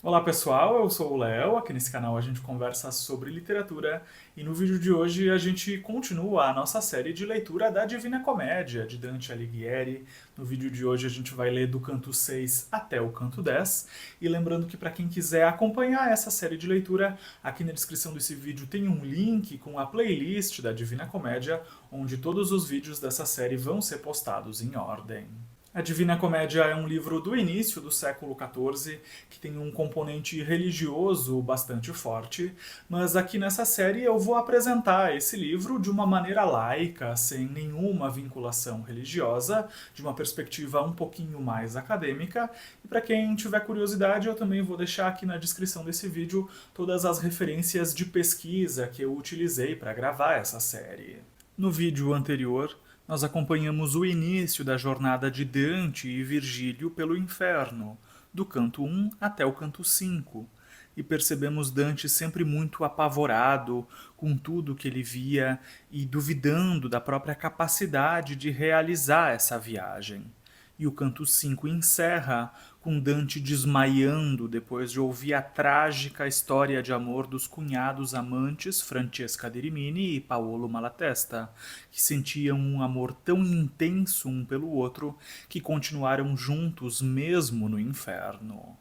Olá pessoal, eu sou o Léo, aqui nesse canal a gente conversa sobre literatura e no vídeo de hoje a gente continua a nossa série de leitura da Divina Comédia, de Dante Alighieri. No vídeo de hoje a gente vai ler do canto 6 até o canto 10 e lembrando que para quem quiser acompanhar essa série de leitura, aqui na descrição desse vídeo tem um link com a playlist da Divina Comédia, onde todos os vídeos dessa série vão ser postados em ordem. A Divina Comédia é um livro do início do século XIV, que tem um componente religioso bastante forte, mas aqui nessa série eu vou apresentar esse livro de uma maneira laica, sem nenhuma vinculação religiosa, de uma perspectiva um pouquinho mais acadêmica, e para quem tiver curiosidade eu também vou deixar aqui na descrição desse vídeo todas as referências de pesquisa que eu utilizei para gravar essa série. No vídeo anterior, nós acompanhamos o início da jornada de Dante e Virgílio pelo inferno, do canto 1 até o canto 5, e percebemos Dante sempre muito apavorado com tudo que ele via e duvidando da própria capacidade de realizar essa viagem. E o canto 5 encerra com Dante desmaiando depois de ouvir a trágica história de amor dos cunhados amantes Francesca de Rimini e Paolo Malatesta, que sentiam um amor tão intenso um pelo outro que continuaram juntos mesmo no inferno.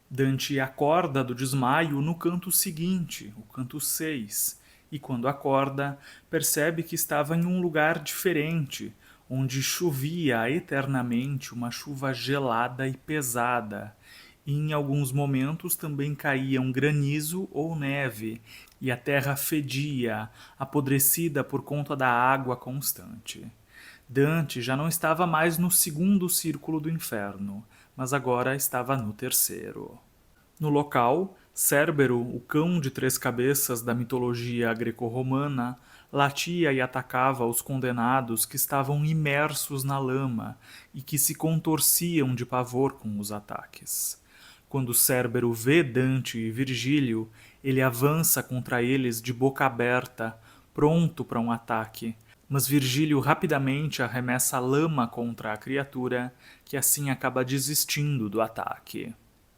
Dante acorda do desmaio no canto seguinte, o canto 6, e quando acorda, percebe que estava em um lugar diferente, onde chovia eternamente uma chuva gelada e pesada, e em alguns momentos também caía um granizo ou neve, e a terra fedia, apodrecida por conta da água constante. Dante já não estava mais no segundo círculo do inferno, mas agora estava no terceiro. No local, Cérbero, o cão de três cabeças da mitologia greco-romana, latia e atacava os condenados que estavam imersos na lama e que se contorciam de pavor com os ataques. Quando Cérbero vê Dante e Virgílio, ele avança contra eles de boca aberta, pronto para um ataque, mas Virgílio rapidamente arremessa lama contra a criatura, que assim acaba desistindo do ataque.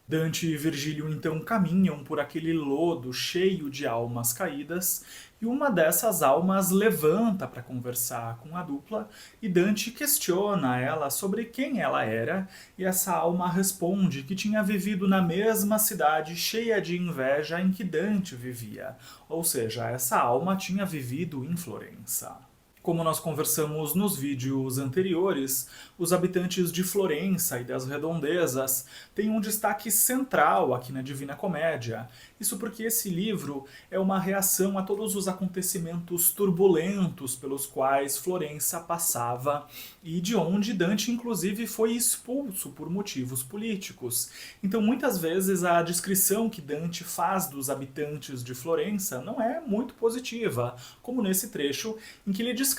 Dante e Virgílio então caminham por aquele lodo cheio de almas caídas, e uma dessas almas levanta para conversar com a dupla, e Dante questiona ela sobre quem ela era, e essa alma responde que tinha vivido na mesma cidade cheia de inveja em que Dante vivia, ou seja, essa alma tinha vivido em Florença. Como nós conversamos nos vídeos anteriores, os habitantes de Florença e das redondezas têm um destaque central aqui na Divina Comédia. Isso porque esse livro é uma reação a todos os acontecimentos turbulentos pelos quais Florença passava e de onde Dante inclusive foi expulso por motivos políticos. Então muitas vezes a descrição que Dante faz dos habitantes de Florença não é muito positiva, como nesse trecho em que ele descreve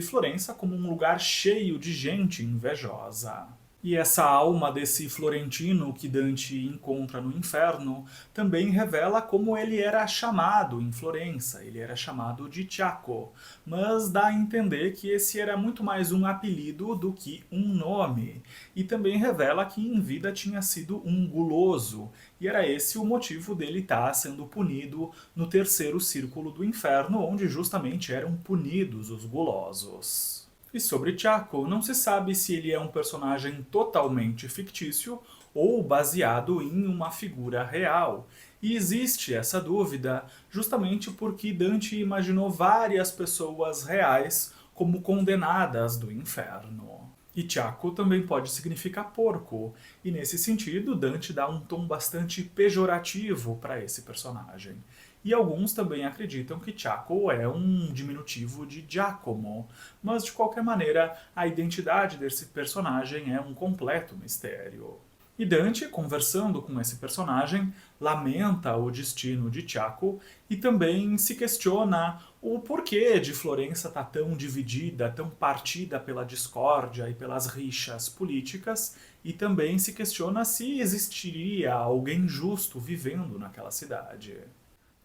Florença como um lugar cheio de gente invejosa. E essa alma desse florentino que Dante encontra no inferno também revela como ele era chamado em Florença. Ele era chamado de Ciacco, mas dá a entender que esse era muito mais um apelido do que um nome. E também revela que em vida tinha sido um guloso, e era esse o motivo dele estar sendo punido no terceiro círculo do inferno, onde justamente eram punidos os gulosos. E sobre Chaco, não se sabe se ele é um personagem totalmente fictício ou baseado em uma figura real. E existe essa dúvida justamente porque Dante imaginou várias pessoas reais como condenadas do inferno. E Chaco também pode significar porco, e nesse sentido Dante dá um tom bastante pejorativo para esse personagem. E alguns também acreditam que Chaco é um diminutivo de Giacomo, mas de qualquer maneira a identidade desse personagem é um completo mistério. E Dante, conversando com esse personagem, lamenta o destino de Chaco e também se questiona o porquê de Florença estar tão dividida, tão partida pela discórdia e pelas rixas políticas, e também se questiona se existiria alguém justo vivendo naquela cidade.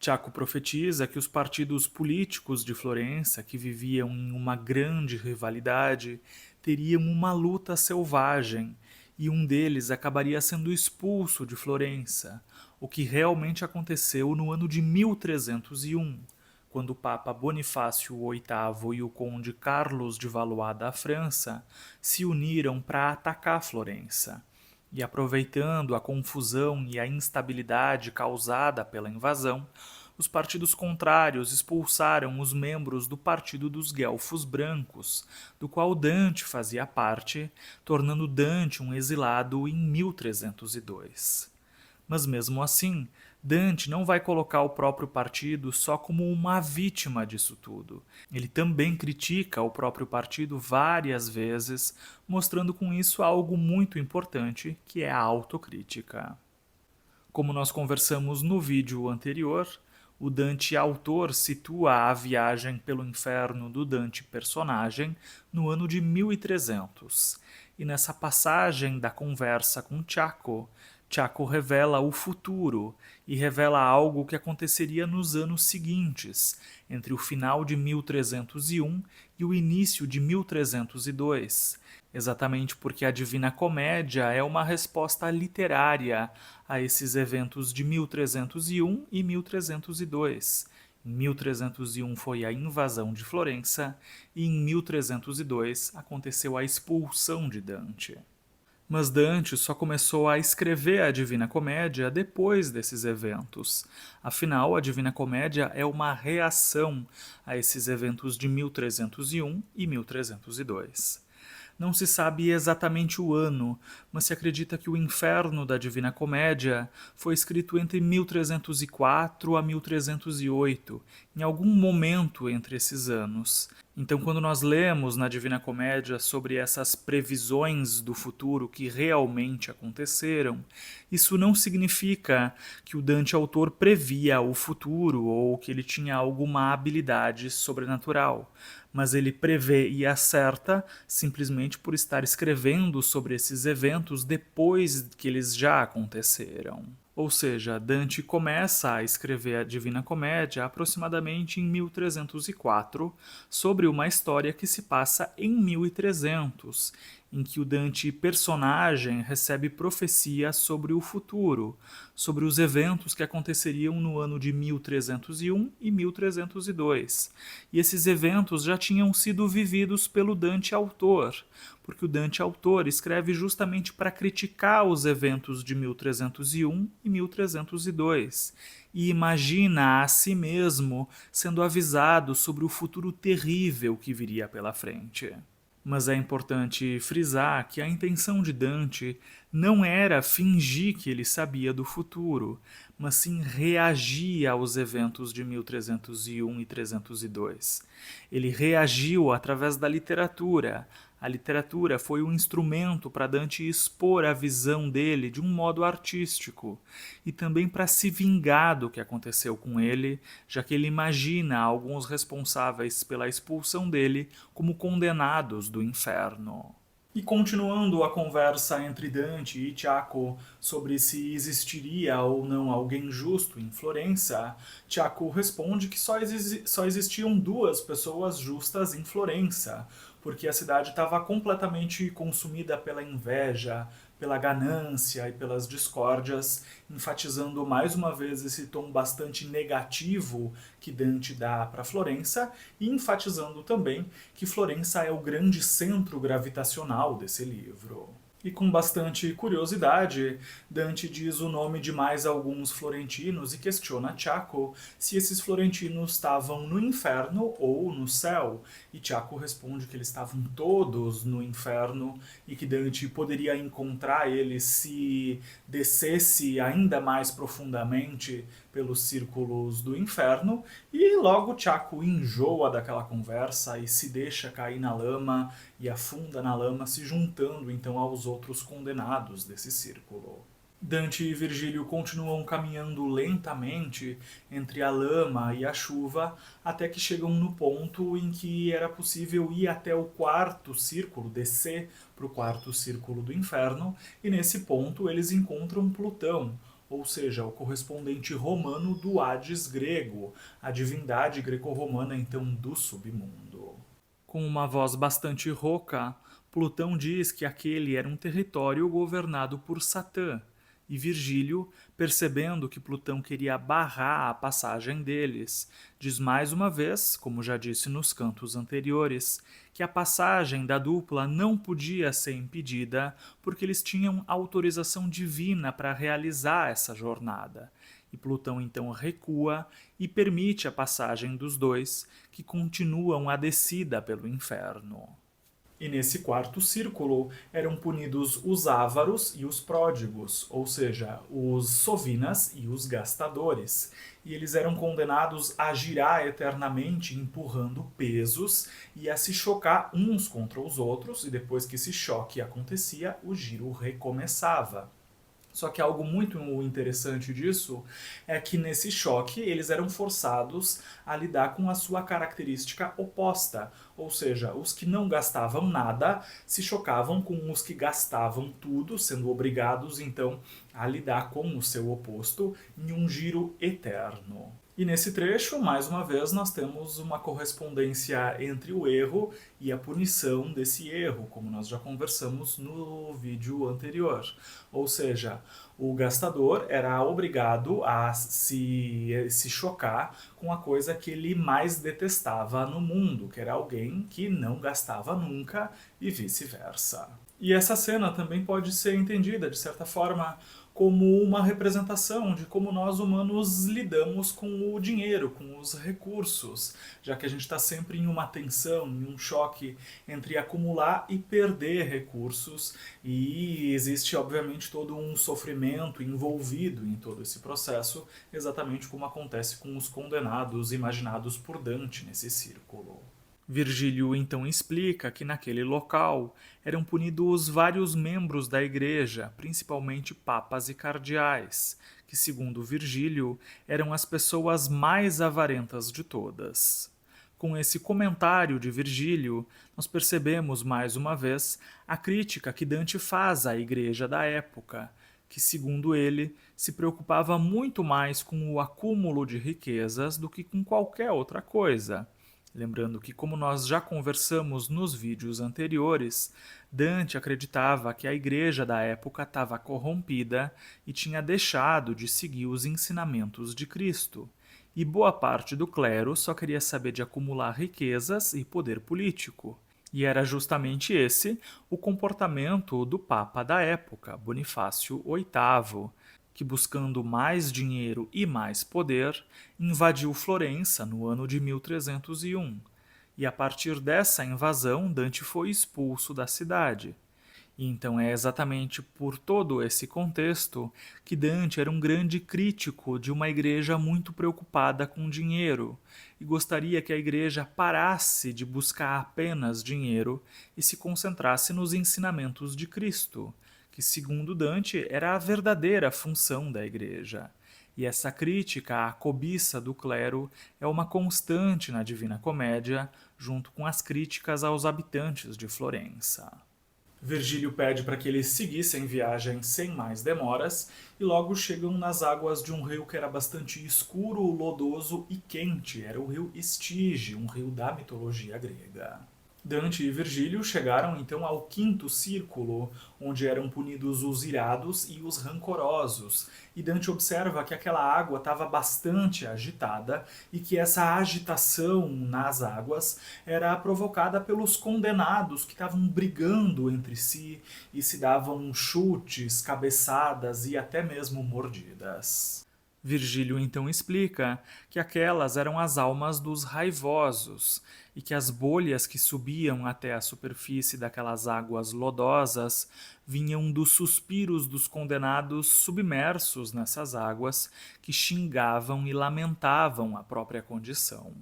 Tiago profetiza que os partidos políticos de Florença, que viviam em uma grande rivalidade, teriam uma luta selvagem, e um deles acabaria sendo expulso de Florença, o que realmente aconteceu no ano de 1301, quando o Papa Bonifácio VIII e o Conde Carlos de Valois da França se uniram para atacar Florença. E aproveitando a confusão e a instabilidade causada pela invasão, os partidos contrários expulsaram os membros do Partido dos Guelfos Brancos, do qual Dante fazia parte, tornando Dante um exilado em 1302. Mas mesmo assim, Dante não vai colocar o próprio partido só como uma vítima disso tudo. Ele também critica o próprio partido várias vezes, mostrando com isso algo muito importante, que é a autocrítica. Como nós conversamos no vídeo anterior, o Dante autor situa a viagem pelo inferno do Dante personagem no ano de 1300. E nessa passagem da conversa com Tiaco, Tiaco revela o futuro e revela algo que aconteceria nos anos seguintes, entre o final de 1301 e o início de 1302, exatamente porque a Divina Comédia é uma resposta literária a esses eventos de 1301 e 1302. Em 1301 foi a invasão de Florença e em 1302 aconteceu a expulsão de Dante. Mas Dante só começou a escrever a Divina Comédia depois desses eventos. Afinal, a Divina Comédia é uma reação a esses eventos de 1301 e 1302. Não se sabe exatamente o ano, mas se acredita que o Inferno da Divina Comédia foi escrito entre 1304 a 1308, em algum momento entre esses anos. Então, quando nós lemos na Divina Comédia sobre essas previsões do futuro que realmente aconteceram, isso não significa que o Dante autor previa o futuro ou que ele tinha alguma habilidade sobrenatural, mas ele prevê e acerta simplesmente por estar escrevendo sobre esses eventos depois que eles já aconteceram. Ou seja, Dante começa a escrever a Divina Comédia aproximadamente em 1304, sobre uma história que se passa em 1300, em que o Dante personagem recebe profecia sobre o futuro, sobre os eventos que aconteceriam no ano de 1301 e 1302. E esses eventos já tinham sido vividos pelo Dante autor, porque o Dante autor escreve justamente para criticar os eventos de 1301 e 1302 e imagina a si mesmo sendo avisado sobre o futuro terrível que viria pela frente. Mas é importante frisar que a intenção de Dante não era fingir que ele sabia do futuro, mas sim reagir aos eventos de 1301 e 302. Ele reagiu através da literatura. A literatura foi um instrumento para Dante expor a visão dele de um modo artístico e também para se vingar do que aconteceu com ele, já que ele imagina alguns responsáveis pela expulsão dele como condenados do inferno. E continuando a conversa entre Dante e Tiaco sobre se existiria ou não alguém justo em Florença, Tiaco responde que só existiam duas pessoas justas em Florença, porque a cidade estava completamente consumida pela inveja, pela ganância e pelas discórdias, enfatizando mais uma vez esse tom bastante negativo que Dante dá para Florença e enfatizando também que Florença é o grande centro gravitacional desse livro. E com bastante curiosidade, Dante diz o nome de mais alguns florentinos e questiona Tiaco se esses florentinos estavam no inferno ou no céu. E Tiaco responde que eles estavam todos no inferno e que Dante poderia encontrar eles se descesse ainda mais profundamente pelos círculos do inferno, e logo Tiaco enjoa daquela conversa e se deixa cair na lama e afunda na lama, se juntando então aos outros condenados desse círculo. Dante e Virgílio continuam caminhando lentamente entre a lama e a chuva até que chegam no ponto em que era possível ir até o quarto círculo, descer para o quarto círculo do inferno, e nesse ponto eles encontram Plutão, ou seja, o correspondente romano do Hades grego, a divindade greco-romana então do submundo. Com uma voz bastante rouca, Plutão diz que aquele era um território governado por Satã, e Virgílio, percebendo que Plutão queria barrar a passagem deles, diz mais uma vez, como já disse nos cantos anteriores, que a passagem da dupla não podia ser impedida porque eles tinham autorização divina para realizar essa jornada. E Plutão então recua e permite a passagem dos dois, que continuam a descida pelo inferno. E nesse quarto círculo eram punidos os ávaros e os pródigos, ou seja, os sovinas e os gastadores. E eles eram condenados a girar eternamente empurrando pesos e a se chocar uns contra os outros, e depois que esse choque acontecia, o giro recomeçava. Só que algo muito interessante disso é que nesse choque eles eram forçados a lidar com a sua característica oposta, ou seja, os que não gastavam nada se chocavam com os que gastavam tudo, sendo obrigados então a lidar com o seu oposto em um giro eterno. E nesse trecho, mais uma vez, nós temos uma correspondência entre o erro e a punição desse erro, como nós já conversamos no vídeo anterior. Ou seja, o gastador era obrigado a se chocar com a coisa que ele mais detestava no mundo, que era alguém que não gastava nunca e vice-versa. E essa cena também pode ser entendida, de certa forma, como uma representação de como nós humanos lidamos com o dinheiro, com os recursos, já que a gente está sempre em uma tensão, em um choque entre acumular e perder recursos, e existe obviamente todo um sofrimento envolvido em todo esse processo, exatamente como acontece com os condenados imaginados por Dante nesse círculo. Virgílio então explica que naquele local eram punidos vários membros da igreja, principalmente papas e cardeais, que segundo Virgílio eram as pessoas mais avarentas de todas. Com esse comentário de Virgílio, nós percebemos mais uma vez a crítica que Dante faz à igreja da época, que segundo ele se preocupava muito mais com o acúmulo de riquezas do que com qualquer outra coisa. Lembrando que, como nós já conversamos nos vídeos anteriores, Dante acreditava que a igreja da época estava corrompida e tinha deixado de seguir os ensinamentos de Cristo, e boa parte do clero só queria saber de acumular riquezas e poder político. E era justamente esse o comportamento do Papa da época, Bonifácio VIII, que, buscando mais dinheiro e mais poder, invadiu Florença no ano de 1301. E a partir dessa invasão, Dante foi expulso da cidade. E então é exatamente por todo esse contexto que Dante era um grande crítico de uma igreja muito preocupada com dinheiro e gostaria que a igreja parasse de buscar apenas dinheiro e se concentrasse nos ensinamentos de Cristo, que, segundo Dante, era a verdadeira função da igreja. E essa crítica à cobiça do clero é uma constante na Divina Comédia, junto com as críticas aos habitantes de Florença. Virgílio pede para que eles seguissem viagem sem mais demoras e logo chegam nas águas de um rio que era bastante escuro, lodoso e quente. Era o rio Estige, um rio da mitologia grega. Dante e Virgílio chegaram então ao quinto círculo, onde eram punidos os irados e os rancorosos, e Dante observa que aquela água estava bastante agitada e que essa agitação nas águas era provocada pelos condenados que estavam brigando entre si e se davam chutes, cabeçadas e até mesmo mordidas. Virgílio então explica que aquelas eram as almas dos raivosos e que as bolhas que subiam até a superfície daquelas águas lodosas vinham dos suspiros dos condenados submersos nessas águas que xingavam e lamentavam a própria condição.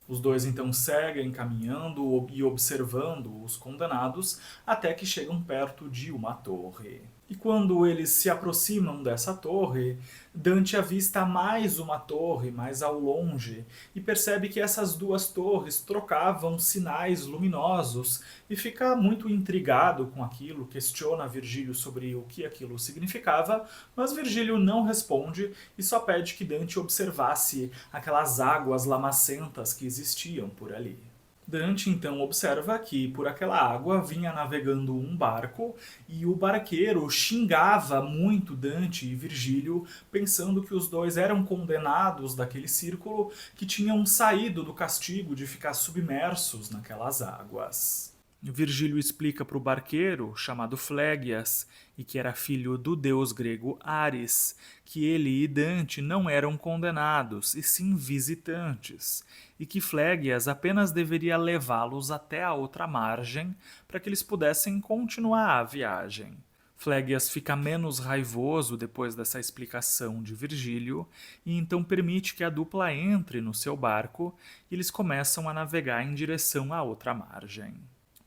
Os dois então seguem caminhando e observando os condenados até que chegam perto de uma torre. E quando eles se aproximam dessa torre, Dante avista mais uma torre mais ao longe e percebe que essas duas torres trocavam sinais luminosos e fica muito intrigado com aquilo, questiona Virgílio sobre o que aquilo significava, mas Virgílio não responde e só pede que Dante observasse aquelas águas lamacentas que existiam por ali. Dante então observa que por aquela água vinha navegando um barco e o barqueiro xingava muito Dante e Virgílio, pensando que os dois eram condenados daquele círculo que tinham saído do castigo de ficar submersos naquelas águas. Virgílio explica para o barqueiro, chamado Flégias, e que era filho do deus grego Ares, que ele e Dante não eram condenados, e sim visitantes, e que Flégias apenas deveria levá-los até a outra margem para que eles pudessem continuar a viagem. Flégias fica menos raivoso depois dessa explicação de Virgílio e então permite que a dupla entre no seu barco e eles começam a navegar em direção à outra margem.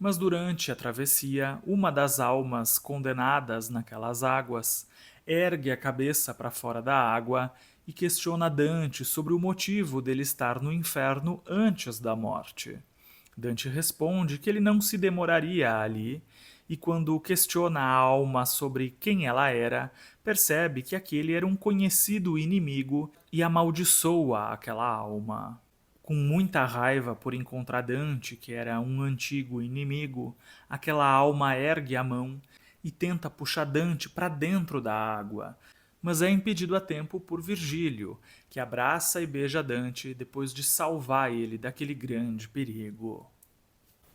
Mas durante a travessia, uma das almas condenadas naquelas águas ergue a cabeça para fora da água e questiona Dante sobre o motivo dele estar no inferno antes da morte. Dante responde que ele não se demoraria ali e, quando questiona a alma sobre quem ela era, percebe que aquele era um conhecido inimigo e amaldiçoa aquela alma. Com muita raiva por encontrar Dante, que era um antigo inimigo, aquela alma ergue a mão e tenta puxar Dante para dentro da água, mas é impedido a tempo por Virgílio, que abraça e beija Dante depois de salvar ele daquele grande perigo.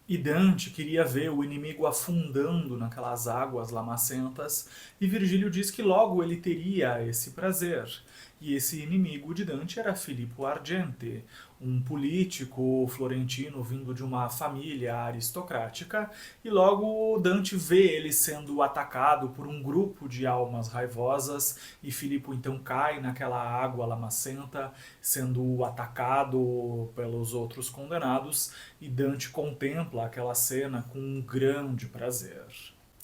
E Dante queria ver o inimigo afundando naquelas águas lamacentas, e Virgílio diz que logo ele teria esse prazer. E esse inimigo de Dante era Filippo Argente, um político florentino vindo de uma família aristocrática, e logo Dante vê ele sendo atacado por um grupo de almas raivosas, e Filippo então cai naquela água lamacenta, sendo atacado pelos outros condenados, e Dante contempla aquela cena com um grande prazer.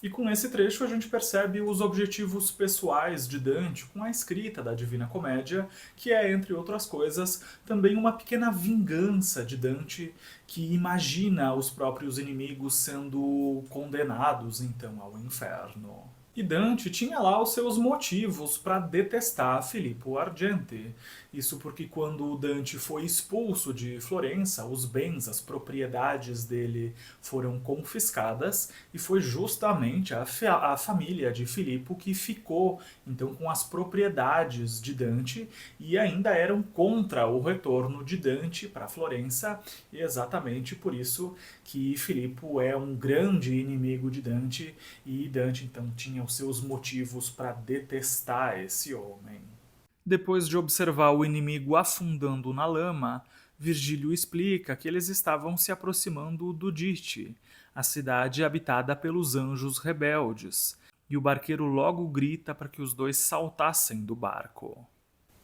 E com esse trecho a gente percebe os objetivos pessoais de Dante com a escrita da Divina Comédia, que é, entre outras coisas, também uma pequena vingança de Dante, que imagina os próprios inimigos sendo condenados então ao inferno. E Dante tinha lá os seus motivos para detestar Filippo Argente. Isso porque quando Dante foi expulso de Florença, os bens, as propriedades dele foram confiscadas e foi justamente a família de Filippo que ficou então com as propriedades de Dante e ainda eram contra o retorno de Dante para Florença, e exatamente por isso que Filippo é um grande inimigo de Dante, e Dante então tinha os seus motivos para detestar esse homem. Depois de observar o inimigo afundando na lama, Virgílio explica que eles estavam se aproximando do Dite, a cidade habitada pelos anjos rebeldes, e o barqueiro logo grita para que os dois saltassem do barco.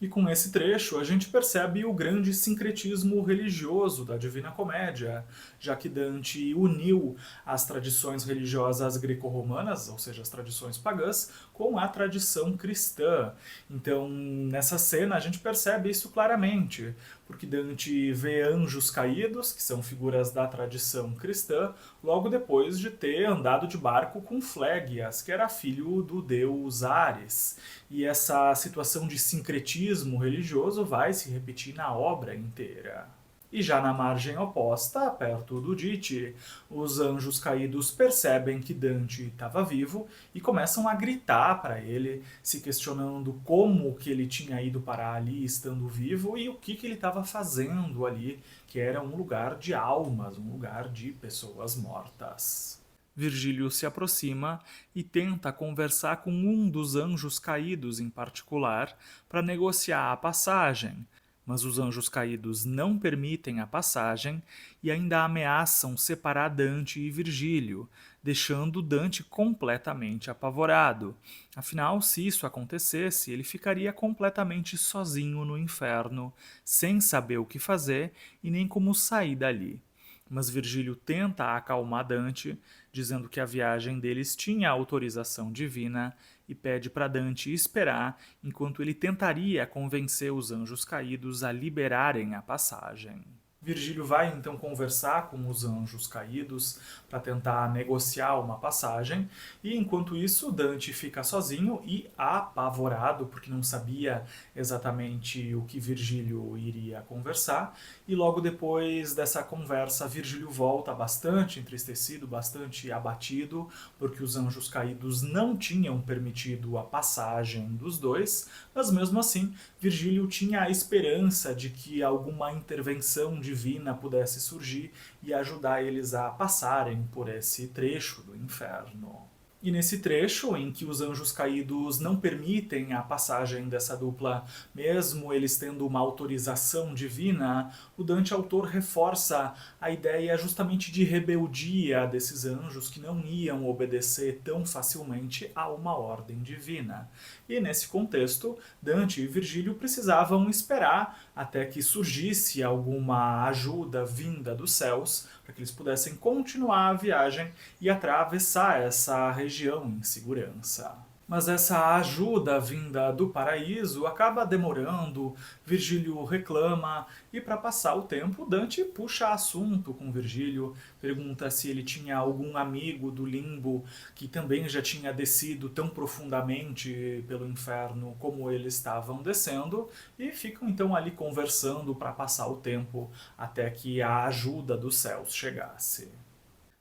E com esse trecho a gente percebe o grande sincretismo religioso da Divina Comédia, já que Dante uniu as tradições religiosas greco-romanas, ou seja, as tradições pagãs, com a tradição cristã. Então, nessa cena a gente percebe isso claramente, porque Dante vê anjos caídos, que são figuras da tradição cristã, logo depois de ter andado de barco com Flégias, que era filho do deus Ares. E essa situação de sincretismo religioso vai se repetir na obra inteira. E já na margem oposta, perto do Dite, os anjos caídos percebem que Dante estava vivo e começam a gritar para ele, se questionando como que ele tinha ido parar ali estando vivo e o que ele estava fazendo ali, que era um lugar de almas, um lugar de pessoas mortas. Virgílio se aproxima e tenta conversar com um dos anjos caídos em particular para negociar a passagem, mas os anjos caídos não permitem a passagem e ainda ameaçam separar Dante e Virgílio, deixando Dante completamente apavorado. Afinal, se isso acontecesse, ele ficaria completamente sozinho no inferno, sem saber o que fazer e nem como sair dali. Mas Virgílio tenta acalmar Dante, dizendo que a viagem deles tinha autorização divina e pede para Dante esperar enquanto ele tentaria convencer os anjos caídos a liberarem a passagem. Virgílio vai então conversar com os anjos caídos para tentar negociar uma passagem, e enquanto isso Dante fica sozinho e apavorado, porque não sabia exatamente o que Virgílio iria conversar, e logo depois dessa conversa Virgílio volta bastante entristecido, bastante abatido, porque os anjos caídos não tinham permitido a passagem dos dois, mas mesmo assim Virgílio tinha a esperança de que alguma intervenção divina pudesse surgir e ajudar eles a passarem por esse trecho do inferno. E nesse trecho em que os anjos caídos não permitem a passagem dessa dupla, mesmo eles tendo uma autorização divina, o Dante autor reforça a ideia justamente de rebeldia desses anjos que não iam obedecer tão facilmente a uma ordem divina. E nesse contexto, Dante e Virgílio precisavam esperar até que surgisse alguma ajuda vinda dos céus para que eles pudessem continuar a viagem e atravessar essa região em segurança. Mas essa ajuda vinda do paraíso acaba demorando, Virgílio reclama e para passar o tempo Dante puxa assunto com Virgílio, pergunta se ele tinha algum amigo do limbo que também já tinha descido tão profundamente pelo inferno como eles estavam descendo e ficam então ali conversando para passar o tempo até que a ajuda dos céus chegasse.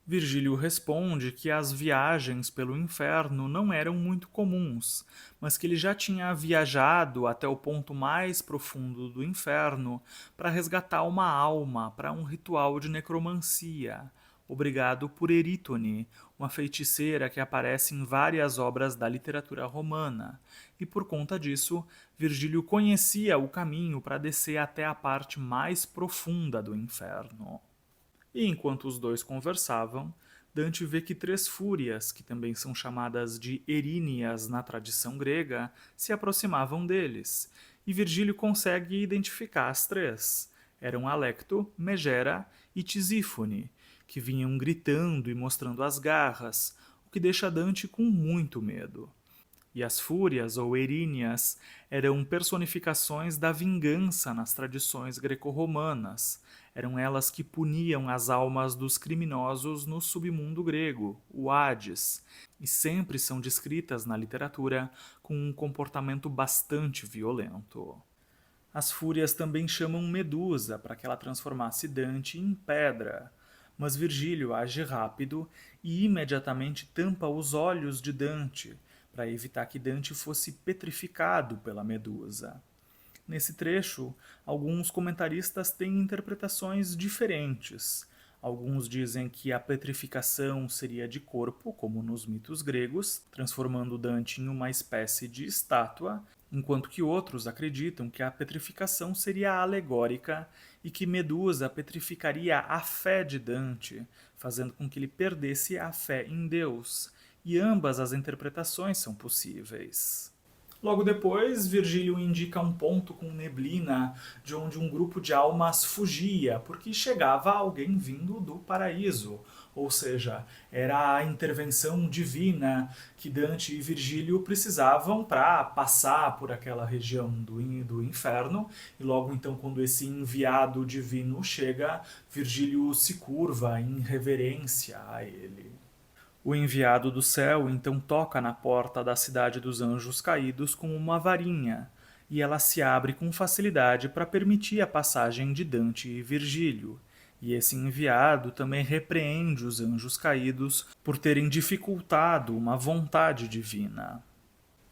Virgílio responde que as viagens pelo inferno não eram muito comuns, mas que ele já tinha viajado até o ponto mais profundo do inferno para resgatar uma alma para um ritual de necromancia, obrigado por Erítone, uma feiticeira que aparece em várias obras da literatura romana, e por conta disso, Virgílio conhecia o caminho para descer até a parte mais profunda do inferno. E enquanto os dois conversavam, Dante vê que três fúrias, que também são chamadas de Eríneas na tradição grega, se aproximavam deles, e Virgílio consegue identificar as três. Eram Alecto, Megera e Tisífone, que vinham gritando e mostrando as garras, o que deixa Dante com muito medo. E as fúrias, ou eríneas, eram personificações da vingança nas tradições greco-romanas. Eram elas que puniam as almas dos criminosos no submundo grego, o Hades, e sempre são descritas na literatura com um comportamento bastante violento. As fúrias também chamam Medusa para que ela transformasse Dante em pedra, mas Virgílio age rápido e imediatamente tampa os olhos de Dante, para evitar que Dante fosse petrificado pela Medusa. Nesse trecho, alguns comentaristas têm interpretações diferentes. Alguns dizem que a petrificação seria de corpo, como nos mitos gregos, transformando Dante em uma espécie de estátua, enquanto que outros acreditam que a petrificação seria alegórica e que Medusa petrificaria a fé de Dante, fazendo com que ele perdesse a fé em Deus. E ambas as interpretações são possíveis. Logo depois, Virgílio indica um ponto com neblina, de onde um grupo de almas fugia, porque chegava alguém vindo do paraíso. Ou seja, era a intervenção divina que Dante e Virgílio precisavam para passar por aquela região do inferno. E logo então, quando esse enviado divino chega, Virgílio se curva em reverência a ele. O enviado do céu então toca na porta da cidade dos anjos caídos com uma varinha, e ela se abre com facilidade para permitir a passagem de Dante e Virgílio. E esse enviado também repreende os anjos caídos por terem dificultado uma vontade divina.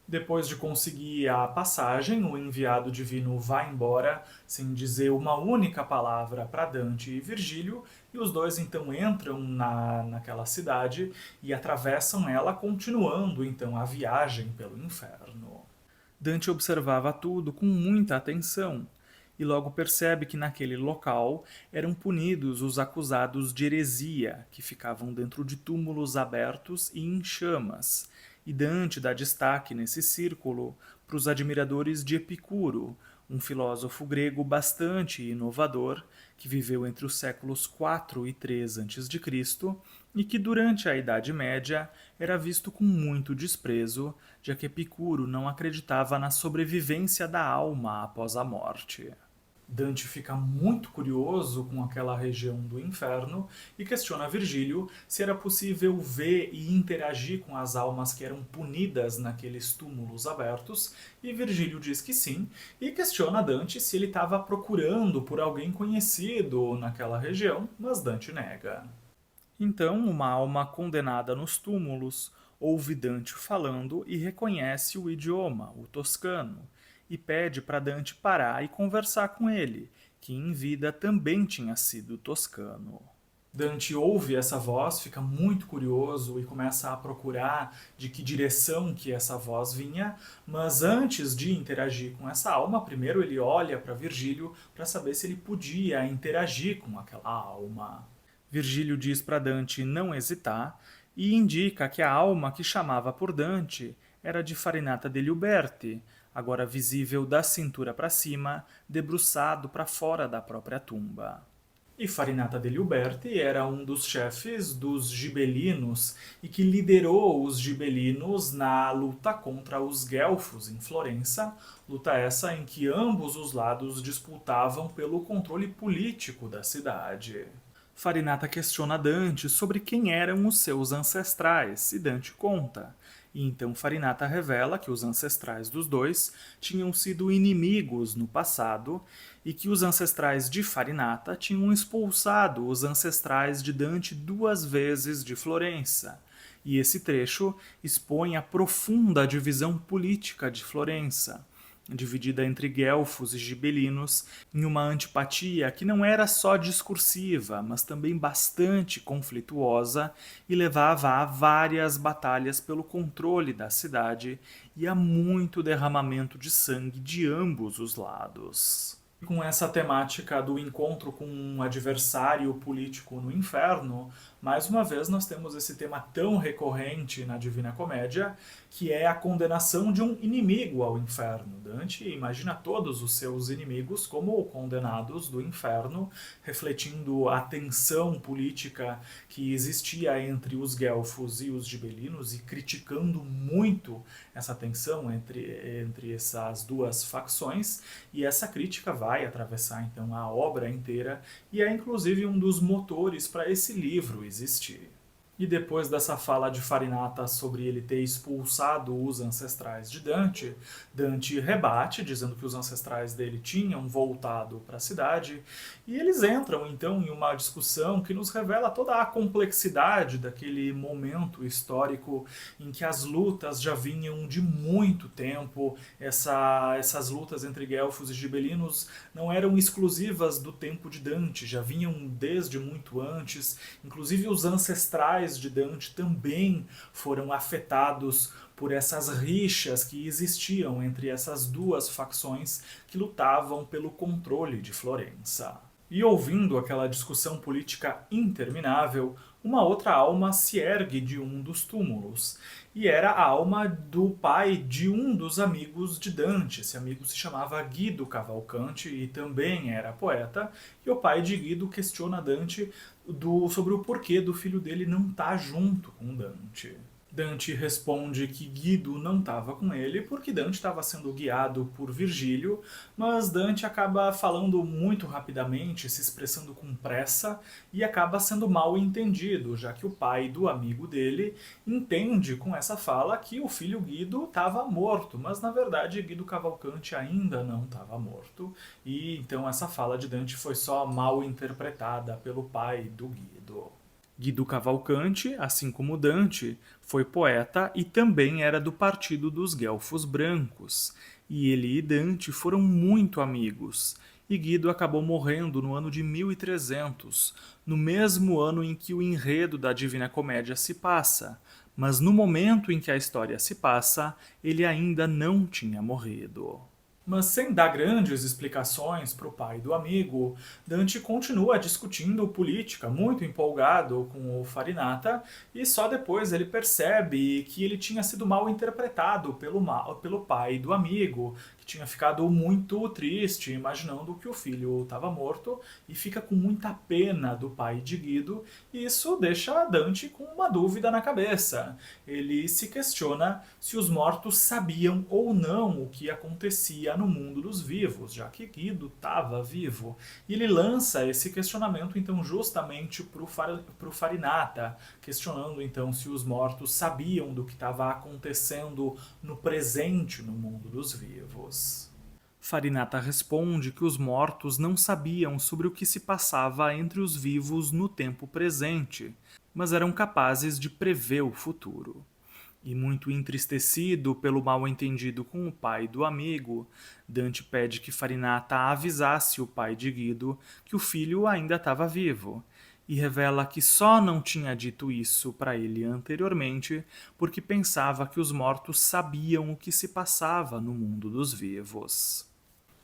Depois de conseguir a passagem, o enviado divino vai embora sem dizer uma única palavra para Dante e Virgílio, e os dois então entram naquela cidade e atravessam ela, continuando então a viagem pelo inferno. Dante observava tudo com muita atenção e logo percebe que naquele local eram punidos os acusados de heresia, que ficavam dentro de túmulos abertos e em chamas. E Dante dá destaque nesse círculo para os admiradores de Epicuro, um filósofo grego bastante inovador, que viveu entre os séculos 4 e 3 a.C. e que durante a Idade Média era visto com muito desprezo, já que Epicuro não acreditava na sobrevivência da alma após a morte. Dante fica muito curioso com aquela região do inferno e questiona Virgílio se era possível ver e interagir com as almas que eram punidas naqueles túmulos abertos, e Virgílio diz que sim, e questiona Dante se ele estava procurando por alguém conhecido naquela região, mas Dante nega. Então, uma alma condenada nos túmulos ouve Dante falando e reconhece o idioma, o toscano, e pede para Dante parar e conversar com ele, que em vida também tinha sido toscano. Dante ouve essa voz, fica muito curioso e começa a procurar de que direção que essa voz vinha, mas antes de interagir com essa alma, primeiro ele olha para Virgílio para saber se ele podia interagir com aquela alma. Virgílio diz para Dante não hesitar e indica que a alma que chamava por Dante era de Farinata degli Uberti, agora visível da cintura para cima, debruçado para fora da própria tumba. E Farinata degli Uberti era um dos chefes dos gibelinos e que liderou os gibelinos na luta contra os guelfos em Florença, luta essa em que ambos os lados disputavam pelo controle político da cidade. Farinata questiona Dante sobre quem eram os seus ancestrais, e Dante conta. E então Farinata revela que os ancestrais dos dois tinham sido inimigos no passado e que os ancestrais de Farinata tinham expulsado os ancestrais de Dante 2 vezes de Florença. E esse trecho expõe a profunda divisão política de Florença, dividida entre guelfos e gibelinos, em uma antipatia que não era só discursiva, mas também bastante conflituosa e levava a várias batalhas pelo controle da cidade e a muito derramamento de sangue de ambos os lados. Com essa temática do encontro com um adversário político no inferno, mais uma vez nós temos esse tema tão recorrente na Divina Comédia, que é a condenação de um inimigo ao inferno. Dante imagina todos os seus inimigos como condenados do inferno, refletindo a tensão política que existia entre os guelfos e os gibelinos e criticando muito essa tensão entre essas duas facções, e essa crítica vai atravessar então a obra inteira e é inclusive um dos motores para esse livro existir. E depois dessa fala de Farinata sobre ele ter expulsado os ancestrais de Dante, Dante rebate, dizendo que os ancestrais dele tinham voltado para a cidade, e eles entram então em uma discussão que nos revela toda a complexidade daquele momento histórico em que as lutas já vinham de muito tempo, essas lutas entre guelfos e gibelinos não eram exclusivas do tempo de Dante, já vinham desde muito antes, inclusive os ancestrais de Dante também foram afetados por essas rixas que existiam entre essas duas facções que lutavam pelo controle de Florença. E ouvindo aquela discussão política interminável, uma outra alma se ergue de um dos túmulos. E era a alma do pai de um dos amigos de Dante. Esse amigo se chamava Guido Cavalcanti e também era poeta. E o pai de Guido questiona Dante sobre o porquê do filho dele não estar junto com Dante. Dante responde que Guido não estava com ele porque Dante estava sendo guiado por Virgílio, mas Dante acaba falando muito rapidamente, se expressando com pressa e acaba sendo mal entendido, já que o pai do amigo dele entende com essa fala que o filho Guido estava morto, mas na verdade Guido Cavalcanti ainda não estava morto, e então essa fala de Dante foi só mal interpretada pelo pai do Guido. Guido Cavalcanti, assim como Dante, foi poeta e também era do partido dos Guelfos Brancos, e ele e Dante foram muito amigos, e Guido acabou morrendo no ano de 1300, no mesmo ano em que o enredo da Divina Comédia se passa, mas no momento em que a história se passa, ele ainda não tinha morrido. Mas sem dar grandes explicações para o pai do amigo, Dante continua discutindo política, muito empolgado com o Farinata, e só depois ele percebe que ele tinha sido mal interpretado pelo pai do amigo, que tinha ficado muito triste, imaginando que o filho estava morto, e fica com muita pena do pai de Guido, e isso deixa Dante com uma dúvida na cabeça. Ele se questiona se os mortos sabiam ou não o que acontecia no mundo dos vivos, já que Guido estava vivo. E ele lança esse questionamento então justamente para o Farinata, questionando então se os mortos sabiam do que estava acontecendo no presente no mundo dos vivos. Farinata responde que os mortos não sabiam sobre o que se passava entre os vivos no tempo presente, mas eram capazes de prever o futuro. E muito entristecido pelo mal-entendido com o pai do amigo, Dante pede que Farinata avisasse o pai de Guido que o filho ainda estava vivo, e revela que só não tinha dito isso para ele anteriormente porque pensava que os mortos sabiam o que se passava no mundo dos vivos.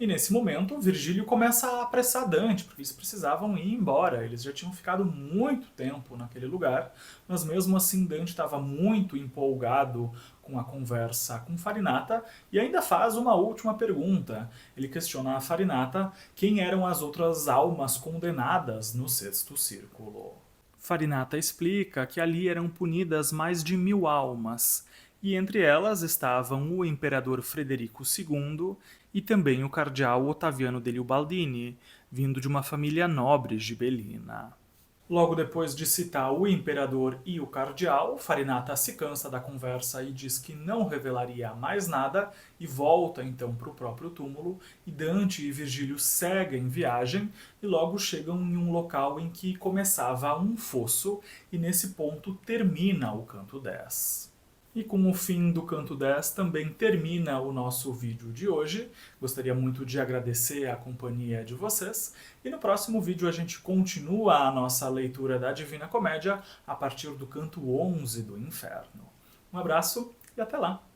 E nesse momento, Virgílio começa a apressar Dante, porque eles precisavam ir embora. Eles já tinham ficado muito tempo naquele lugar, mas mesmo assim Dante estava muito empolgado com a conversa com Farinata e ainda faz uma última pergunta. Ele questiona a Farinata quem eram as outras almas condenadas no sexto círculo. Farinata explica que ali eram punidas mais de 1000 almas, e entre elas estavam o imperador Frederico II e também o cardeal Ottaviano degli Ubaldini, vindo de uma família nobre gibelina. Logo depois de citar o imperador e o cardeal, Farinata se cansa da conversa e diz que não revelaria mais nada e volta então para o próprio túmulo, e Dante e Virgílio seguem viagem e logo chegam em um local em que começava um fosso e nesse ponto termina o canto 10. E com o fim do canto 10 também termina o nosso vídeo de hoje. Gostaria muito de agradecer a companhia de vocês. E no próximo vídeo a gente continua a nossa leitura da Divina Comédia a partir do canto 11 do Inferno. Um abraço e até lá!